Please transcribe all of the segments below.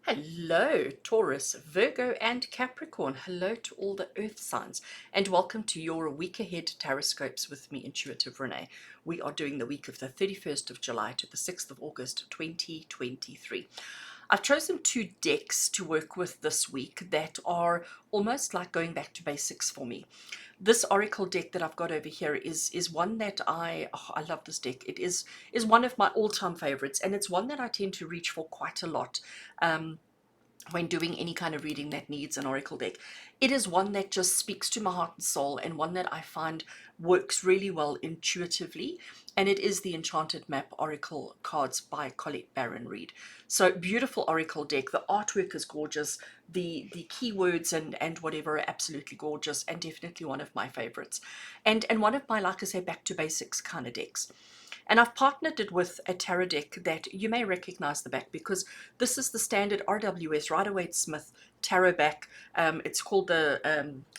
Hello, Taurus, Virgo, and Capricorn. Hello to all the earth signs, and welcome to your week ahead TarotScopes with me, Intuitive Rene. We are doing the week of the 31st of July to the 6th of August 2023. I've chosen two decks to work with this week that are almost like going back to basics for me. This oracle deck that I've got over here is one that I love this deck. It is one of my all-time favorites, and it's one that I tend to reach for quite a lot when doing any kind of reading that needs an oracle deck. It is one that just speaks to my heart and soul, and one that I find works really well intuitively, and it is the Enchanted Map Oracle cards by Colette Baron Reid. So beautiful oracle deck. The artwork is gorgeous. The keywords and whatever are absolutely gorgeous, and definitely one of my favorites, and one of my, like I say, back to basics kind of decks. And I've partnered it with a tarot deck that you may recognize the back, because this is the standard RWS Rider-Waite-Smith tarot back. It's called the,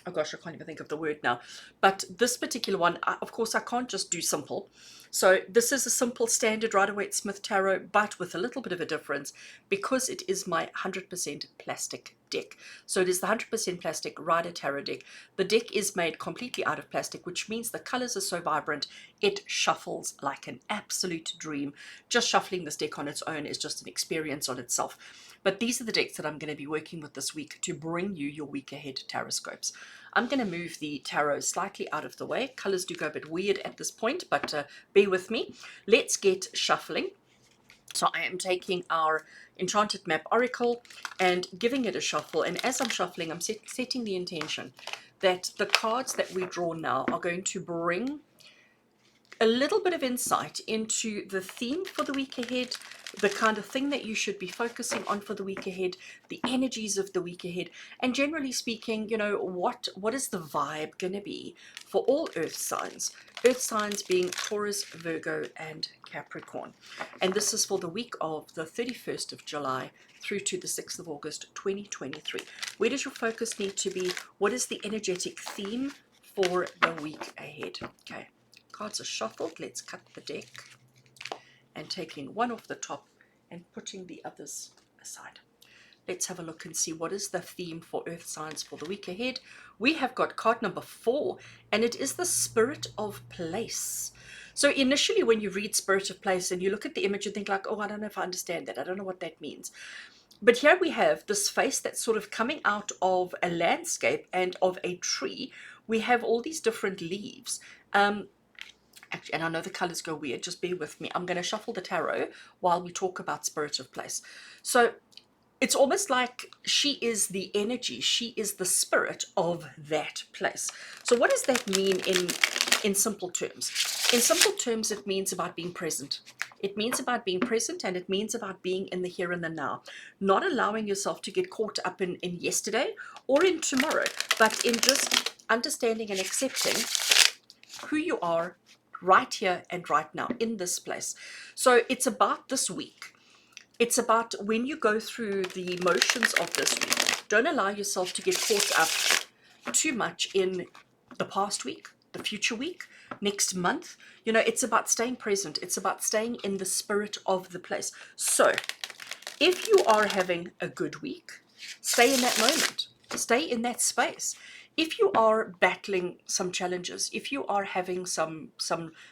oh gosh, I can't even think of the word now. But this particular one, of course, I can't just do simple. So this is a simple standard Rider-Waite-Smith tarot, but with a little bit of a difference, because it is my 100% plastic deck. So it is the 100% plastic Rider Tarot deck. The deck is made completely out of plastic, which means the colors are so vibrant, it shuffles like an absolute dream. Just shuffling this deck on its own is just an experience on itself. But these are the decks that I'm going to be working with this week to bring you your week ahead TarotScopes. I'm going to move the tarot slightly out of the way. Colors do go a bit weird at this point, but bear with me. Let's get shuffling. So I am taking our Enchanted Map Oracle and giving it a shuffle. And as I'm shuffling, I'm setting the intention that the cards that we draw now are going to bring a little bit of insight into the theme for the week ahead, the kind of thing that you should be focusing on for the week ahead, the energies of the week ahead, and generally speaking, you know, what is the vibe going to be for all earth signs being Taurus, Virgo, and Capricorn. And this is for the week of the 31st of July through to the 6th of August 2023. Where does your focus need to be? What is the energetic theme for the week ahead? Okay. Cards are shuffled. Let's cut the deck and taking one off the top and putting the others aside. Let's have a look and see what is the theme for earth signs for the week ahead. We have got card number 4, and it is the Spirit of Place. So initially when you read Spirit of Place and you look at the image, you think like, oh, I don't know if I understand that. I don't know what that means. But here we have this face that's sort of coming out of a landscape and of a tree. We have all these different leaves. Actually, and I know the colors go weird, just bear with me. I'm going to shuffle the tarot while we talk about Spirit of Place. So it's almost like she is the energy, she is the spirit of that place. So what does that mean in simple terms? In simple terms, it means about being present. It means about being present, and it means about being in the here and the now. Not allowing yourself to get caught up in yesterday or in tomorrow, but in just understanding and accepting who you are right here and right now in this place. So it's about this week. It's about when you go through the motions of this week. Don't allow yourself to get caught up too much in the past week, the future week, next month. You know, it's about staying present. It's about staying in the spirit of the place. So if you are having a good week, stay in that moment. Stay in that space. If you are battling some challenges, if you are having some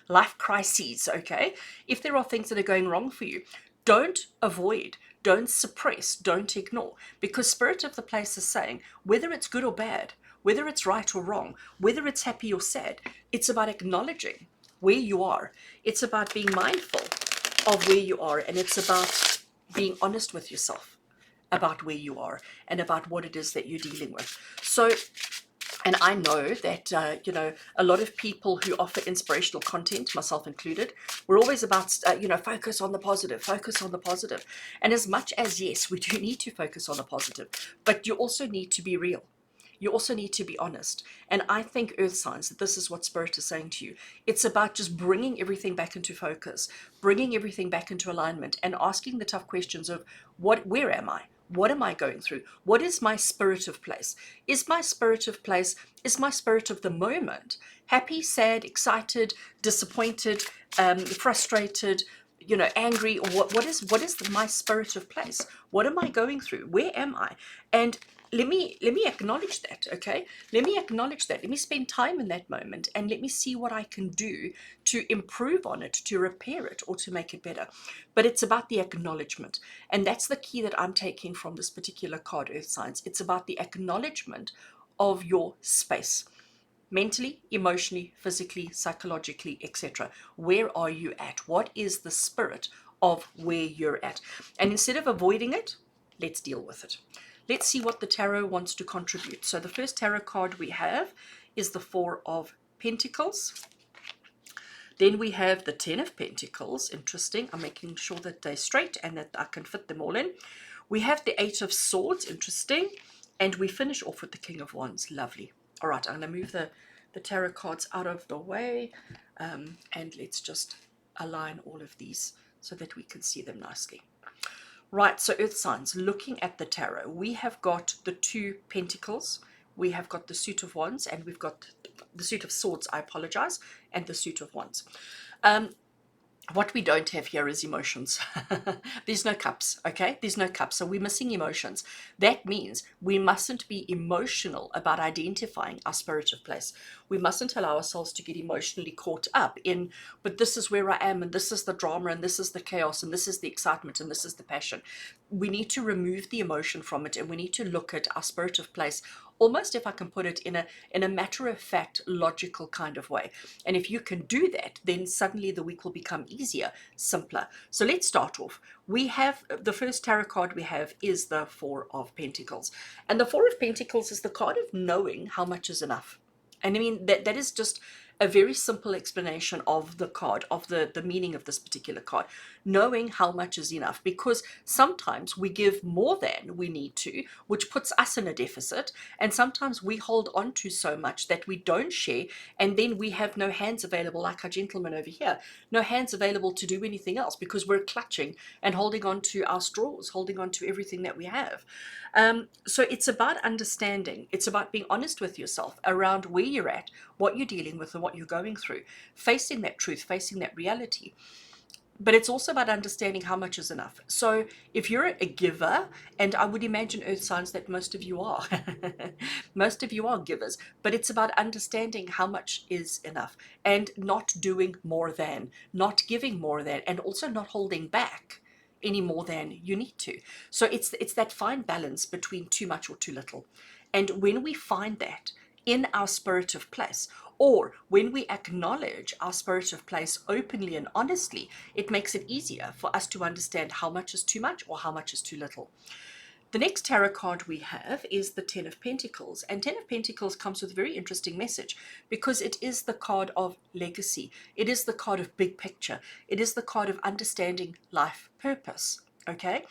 life crises, okay, if there are things that are going wrong for you, don't avoid, don't suppress, don't ignore, because Spirit of the Place is saying, whether it's good or bad, whether it's right or wrong, whether it's happy or sad, it's about acknowledging where you are. It's about being mindful of where you are, and it's about being honest with yourself about where you are and about what it is that you're dealing with. So, and I know that, you know, a lot of people who offer inspirational content, myself included, we're always about, you know, focus on the positive, focus on the positive. And as much as, yes, we do need to focus on the positive, but you also need to be real. You also need to be honest. And I think earth signs, that this is what Spirit is saying to you. It's about just bringing everything back into focus, bringing everything back into alignment, and asking the tough questions of where am I? What am I going through? What is my spirit of place? Is my spirit of place, is my spirit of the moment happy, sad, excited, disappointed, frustrated, you know, angry, or what is my spirit of place? What am I going through? Where am I? And let me acknowledge that. Okay, let me acknowledge that. Let me spend time in that moment, and let me see what I can do to improve on it, to repair it, or to make it better. But it's about the acknowledgement, and that's the key that I'm taking from this particular card, Earth Signs. It's about the acknowledgement of your space, mentally, emotionally, physically, psychologically, etc. Where are you at? What is the spirit of where you're at? And instead of avoiding it, let's deal with it. Let's see what the tarot wants to contribute. So the first tarot card we have is the Four of Pentacles. Then we have the Ten of Pentacles. Interesting. I'm making sure that they're straight and that I can fit them all in. We have the Eight of Swords. Interesting. And we finish off with the King of Wands. Lovely. All right, I'm going to move the tarot cards out of the way, and let's just align all of these so that we can see them nicely. Right, so Earth Signs, looking at the tarot, we have got the Two Pentacles, we have got the Suit of Wands, and we've got the Suit of Swords, I apologize, and the Suit of Wands. What we don't have here is emotions. There's no cups, okay? There's no cups, so we're missing emotions. That means we mustn't be emotional about identifying our spirit of place. We mustn't allow ourselves to get emotionally caught up in, but this is where I am, and this is the drama, and this is the chaos, and this is the excitement, and this is the passion. We need to remove the emotion from it, and we need to look at our spirit of place almost, if I can put it, in a matter-of-fact, logical kind of way. And if you can do that, then suddenly the week will become easier, simpler. So let's start off. We have the first tarot card we have is the Four of Pentacles. And the Four of Pentacles is the card of knowing how much is enough. And I mean, that is just a very simple explanation of the card, of the meaning of this particular card. Knowing how much is enough, because sometimes we give more than we need to, which puts us in a deficit, and sometimes we hold on to so much that we don't share, and then we have no hands available, like our gentleman over here, no hands available to do anything else, because we're clutching and holding on to our straws, holding on to everything that we have. So it's about understanding. It's about being honest with yourself around where you're at, what you're dealing with, and what you're going through, facing that truth, facing that reality. But it's also about understanding how much is enough. So if you're a giver, and I would imagine Earth Signs that most of you are, most of you are givers, but it's about understanding how much is enough and not doing more than, not giving more than, and also not holding back any more than you need to. So it's that fine balance between too much or too little. And when we find that in our spirit of place, or when we acknowledge our spirit of place openly and honestly, it makes it easier for us to understand how much is too much or how much is too little. The next tarot card we have is the Ten of Pentacles, and Ten of Pentacles comes with a very interesting message because it is the card of legacy. It is the card of big picture. It is the card of understanding life purpose, okay?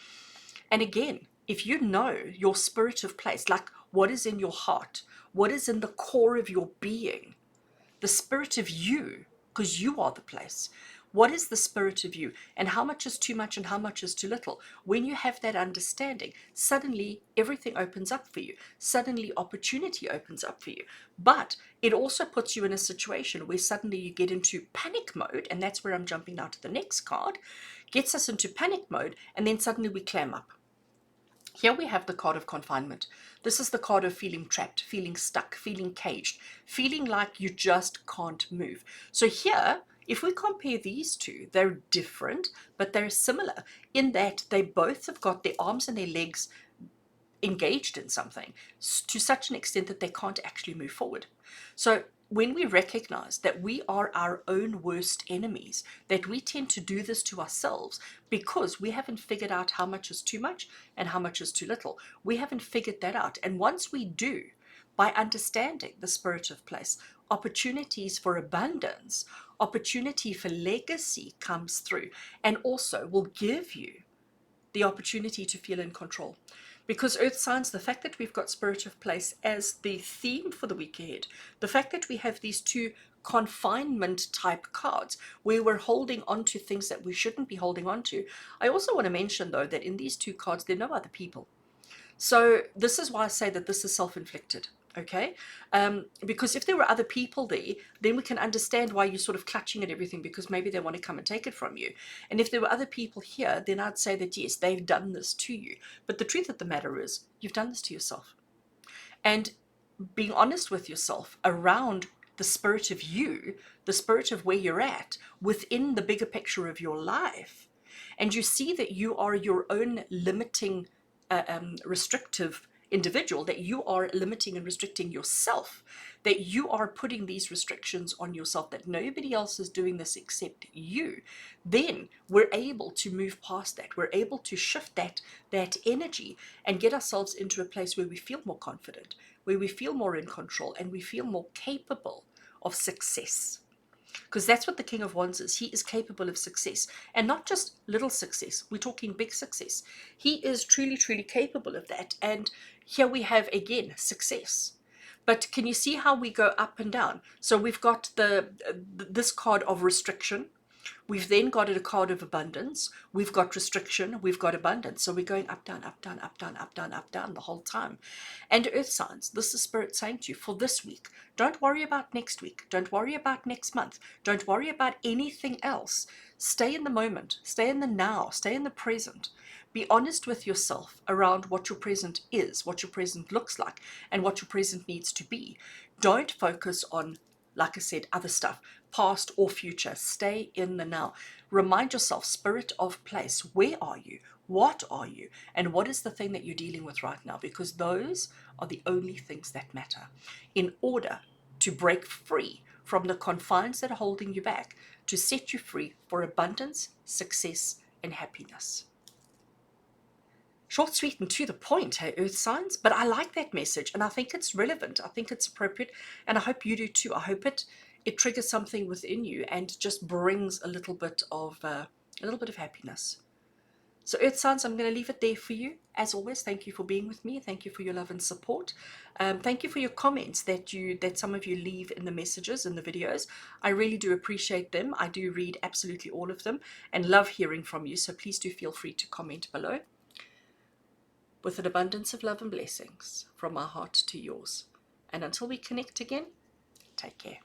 And again, if you know your spirit of place, like what is in your heart, what is in the core of your being, the spirit of you, because you are the place. What is the spirit of you, and how much is too much and how much is too little? When you have that understanding, suddenly everything opens up for you. Suddenly opportunity opens up for you. But it also puts you in a situation where suddenly you get into panic mode, and that's where I'm jumping now to the next card, gets us into panic mode, and then suddenly we clam up. Here we have the card of confinement. This is the card of feeling trapped, feeling stuck, feeling caged, feeling like you just can't move. So here, if we compare these two, they're different, but they're similar in that they both have got their arms and their legs engaged in something to such an extent that they can't actually move forward. So when we recognize that we are our own worst enemies, that we tend to do this to ourselves because we haven't figured out how much is too much and how much is too little. We haven't figured that out. And once we do, by understanding the spirit of place, opportunities for abundance, opportunity for legacy comes through, and also will give you the opportunity to feel in control. Because Earth Signs, the fact that we've got spirit of place as the theme for the week ahead, the fact that we have these two confinement type cards where we're holding on to things that we shouldn't be holding on to. I also want to mention though that in these two cards there are no other people. So this is why I say that this is self-inflicted. Okay, because if there were other people there, then we can understand why you're sort of clutching at everything, because maybe they want to come and take it from you. And if there were other people here, then I'd say that yes, they've done this to you. But the truth of the matter is, you've done this to yourself. And being honest with yourself around the spirit of you, the spirit of where you're at within the bigger picture of your life, and you see that you are your own limiting, restrictive individual, that you are limiting and restricting yourself, that you are putting these restrictions on yourself, that nobody else is doing this except you, then we're able to move past that. We're able to shift that energy and get ourselves into a place where we feel more confident, where we feel more in control, and we feel more capable of success. Because that's what the King of Wands is. He is capable of success, and not just little success. We're talking big success. He is truly, truly capable of that. And here we have again success. But can you see how we go up and down? So we've got this card of restriction. We've then got a card of abundance. We've got restriction. We've got abundance. So we're going up, down, up, down, up, down, up, down, up, down the whole time. And earth signs, this is Spirit saying to you for this week, don't worry about next week. Don't worry about next month. Don't worry about anything else. Stay in the moment. Stay in the now. Stay in the present. Be honest with yourself around what your present is, what your present looks like, and what your present needs to be. Don't focus on, like I said, other stuff, past or future. Stay in the now. Remind yourself, spirit of place, where are you? What are you? And what is the thing that you're dealing with right now? Because those are the only things that matter. In order to break free from the confines that are holding you back, to set you free for abundance, success, and happiness. Short, sweet, and to the point, hey, earth signs. But I like that message, and I think it's relevant. I think it's appropriate, and I hope you do too. I hope it triggers something within you and just brings a little bit of happiness. So earth signs, I'm going to leave it there for you. As always, thank you for being with me. Thank you for your love and support. Thank you for your comments that some of you leave in the messages and the videos. I really do appreciate them. I do read absolutely all of them and love hearing from you. So please do feel free to comment below. With an abundance of love and blessings from my heart to yours. And until we connect again, take care.